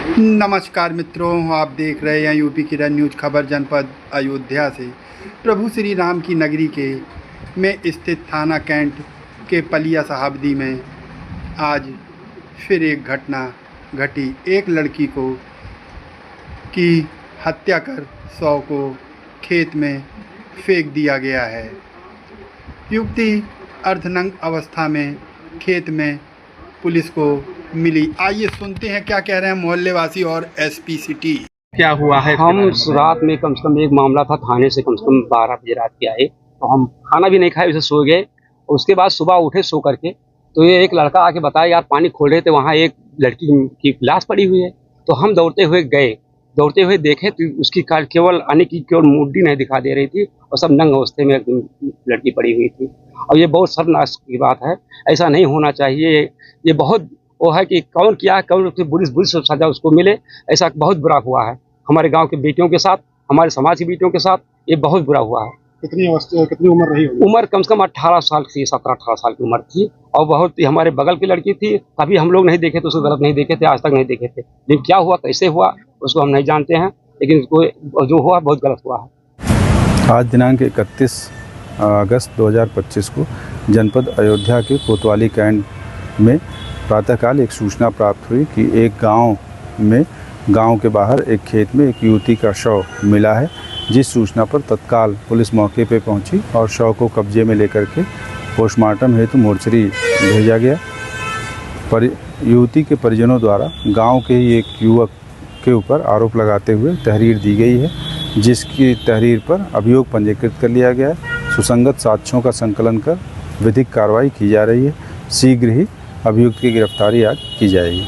नमस्कार मित्रों, आप देख रहे हैं यूपी किरण न्यूज़ खबर जनपद अयोध्या से। प्रभु श्री राम की नगरी के में स्थित थाना कैंट के पलिया साहबदी में आज फिर एक घटना घटी। एक लड़की की हत्या कर शव को खेत में फेंक दिया गया है। युवती अर्धनग्न अवस्था में खेत में पुलिस को मिली। आइए सुनते हैं क्या कह रहे हैं मोहल्ले वासी और एसपी सिटी। क्या हुआ है? हम रात में कम से कम एक मामला था, थाने से कम से कम 12 बजे रात के आए, तो हम खाना भी नहीं खाए, उसे सो गए। उसके बाद सुबह उठे सो करके, तो ये एक लड़का आके बताया यार पानी खोल रहे थे, वहाँ एक लड़की की लाश पड़ी हुई है। तो हम दौड़ते हुए गए, दौड़ते हुए देखे तो उसकी केवल आने की केवल मुड्डी नहीं दिखा दे रही थी और सब नंग अवस्थे में लड़की पड़ी हुई थी। और ये बहुत शर्मनाक की बात है, ऐसा नहीं होना चाहिए। ये बहुत वो है कि कौन किया, कौन बुरी सजा उसको मिले, ऐसा बहुत बुरा हुआ है हमारे गांव के बेटियों के साथ, हमारे समाज की बेटियों के साथ। ये बहुत बुरा हुआ है। कितनी उम्र रही होगी? उम्र कम से कम 18 साल की, 17-18 साल की उम्र थी और बहुत ही हमारे बगल की लड़की थी। कभी हम लोग नहीं देखे थे, उसको गलत नहीं देखे थे, आज तक नहीं देखे थे। लेकिन क्या हुआ, कैसे हुआ, उसको हम नहीं जानते हैं, लेकिन उसको जो हुआ बहुत गलत हुआ है। आज दिनांक 31 अगस्त 2025 को जनपद अयोध्या के कोतवाली कैंट में प्रातःकाल एक सूचना प्राप्त हुई कि एक गांव के बाहर एक खेत में एक युवती का शव मिला है। जिस सूचना पर तत्काल पुलिस मौके पर पहुंची और शव को कब्जे में लेकर के पोस्टमार्टम हेतु मोर्चरी भेजा गया। युवती के परिजनों द्वारा गांव के ही एक युवक के ऊपर आरोप लगाते हुए तहरीर दी गई है, जिसकी तहरीर पर अभियोग पंजीकृत कर लिया गया है। सुसंगत साक्ष्यों का संकलन कर विधिक कार्रवाई की जा रही है। शीघ्र ही अभियुक्त की गिरफ्तारी आज की जाएगी।